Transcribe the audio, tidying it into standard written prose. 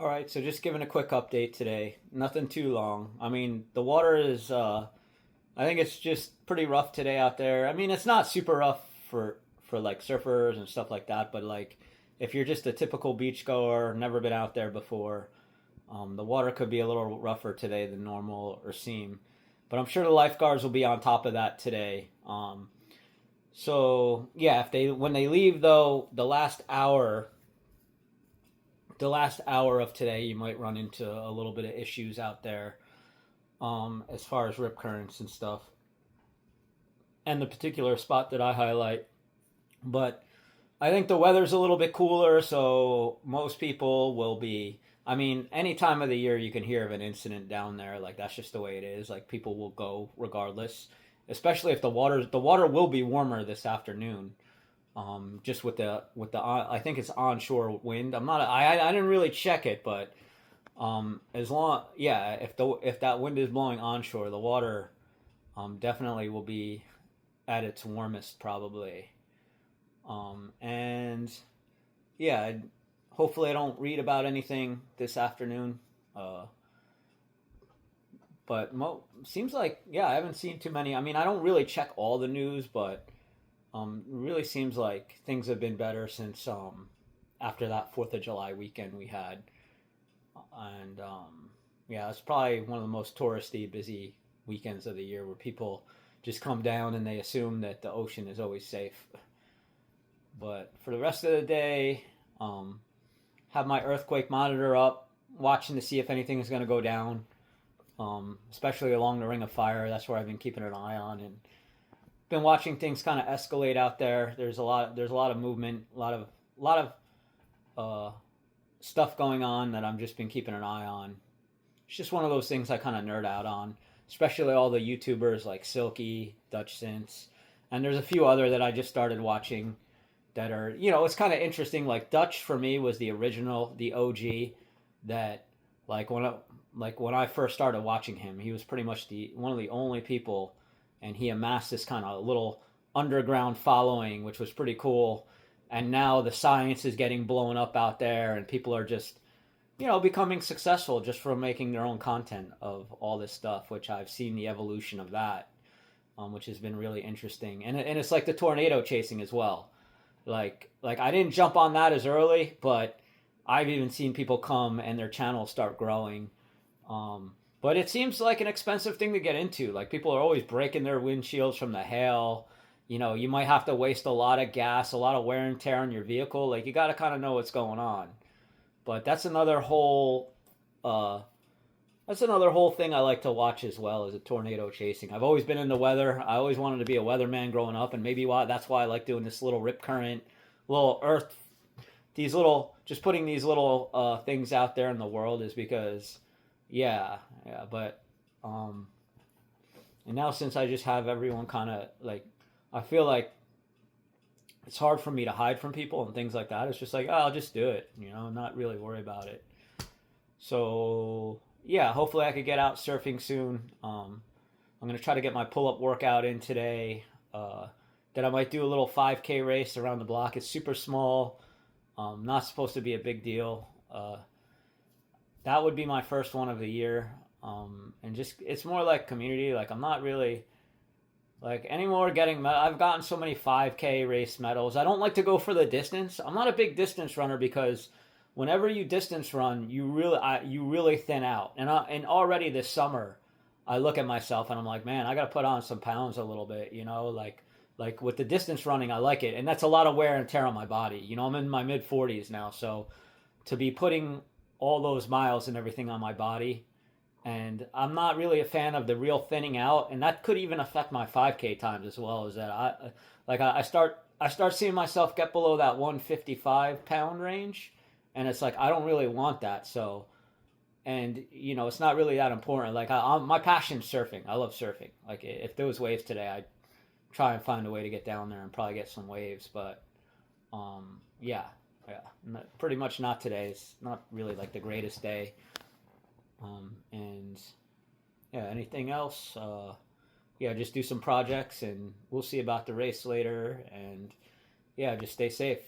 All right, so just giving a quick update today. Nothing too long. I mean, the water is I think it's just pretty rough today out there. I mean, it's not super rough for like surfers and stuff like that, but like if you're just a typical beach goer, never been out there before, the water could be a little rougher today than normal or seem. But I'm sure the lifeguards will be on top of that today. So yeah, if they when they leave though, the last hour of today, you might run into a little bit of issues out there, as far as rip currents and stuff, and the particular spot that I highlight. But I think the weather's a little bit cooler, so most people will be. I mean, any time of the year you can hear of an incident down there. Like that's just the way it is. Like people will go regardless, especially if the water will be warmer this afternoon. Just with the I think it's onshore wind. I didn't really check it, but as long yeah, if that wind is blowing onshore, the water definitely will be at its warmest probably. And yeah, hopefully I don't read about anything this afternoon. Uh, but seems like yeah, I haven't seen too many. I mean, I don't really check all the news, but really seems like things have been better since after that Fourth of July weekend we had, and yeah, it's probably one of the most touristy, busy weekends of the year where people just come down and they assume that the ocean is always safe. But for the rest of the day, have my earthquake monitor up, watching to see if anything is going to go down, especially along the Ring of Fire. That's where I've been keeping an eye on, and been watching things kind of escalate out there. There's a lot of movement, a lot of stuff going on that I've just been keeping an eye on. It's just one of those things I kind of nerd out on, especially all the YouTubers like Silky, Dutch Synths, and there's a few other that I just started watching that are, it's kind of interesting. Like Dutch for me was the original, the OG that like when I first started watching him, he was pretty much the one of the only people, and he amassed this kind of little underground following, which was pretty cool. And now the science is getting blown up out there, and people are just, becoming successful just from making their own content of all this stuff, which I've seen the evolution of that, which has been really interesting. And it's like the tornado chasing as well. Like I didn't jump on that as early, but I've even seen people come and their channels start growing. But it seems like an expensive thing to get into. Like people are always breaking their windshields from the hail. You might have to waste a lot of gas, a lot of wear and tear on your vehicle. Like you got to kind of know what's going on. But uh, that's another whole thing I like to watch as well, is a tornado chasing. I've always been in the weather. I always wanted to be a weatherman growing up, and maybe that's why I like doing this little rip current, little earth, just putting these little things out there in the world is because, yeah, yeah. But and now since I just have everyone kind of like, I feel like it's hard for me to hide from people and things like that. It's just like, oh, I'll just do it, not really worry about it. So yeah, hopefully I could get out surfing soon. I'm gonna try to get my pull-up workout in today. Then I might do a little 5K race around the block. It's super small, not supposed to be a big deal. That would be my first one of the year, and just it's more like community. Like I'm not really like anymore getting. I've gotten so many 5K race medals. I don't like to go for the distance. I'm not a big distance runner because whenever you distance run, you really thin out. And already this summer, I look at myself and I'm like, man, I got to put on some pounds a little bit. Like with the distance running, I like it, and that's a lot of wear and tear on my body. I'm in my mid 40s now, so to be putting all those miles and everything on my body, and I'm not really a fan of the real thinning out, and that could even affect my 5K times as well. Is that I start seeing myself get below that 155 pound range, and it's like I don't really want that. So, and it's not really that important. Like my passion's surfing. I love surfing. Like if there was waves today, I'd try and find a way to get down there and probably get some waves. But yeah, yeah, pretty much not today. It's not really like the greatest day. And yeah, anything else? Yeah, just do some projects, and we'll see about the race later. And yeah, just stay safe.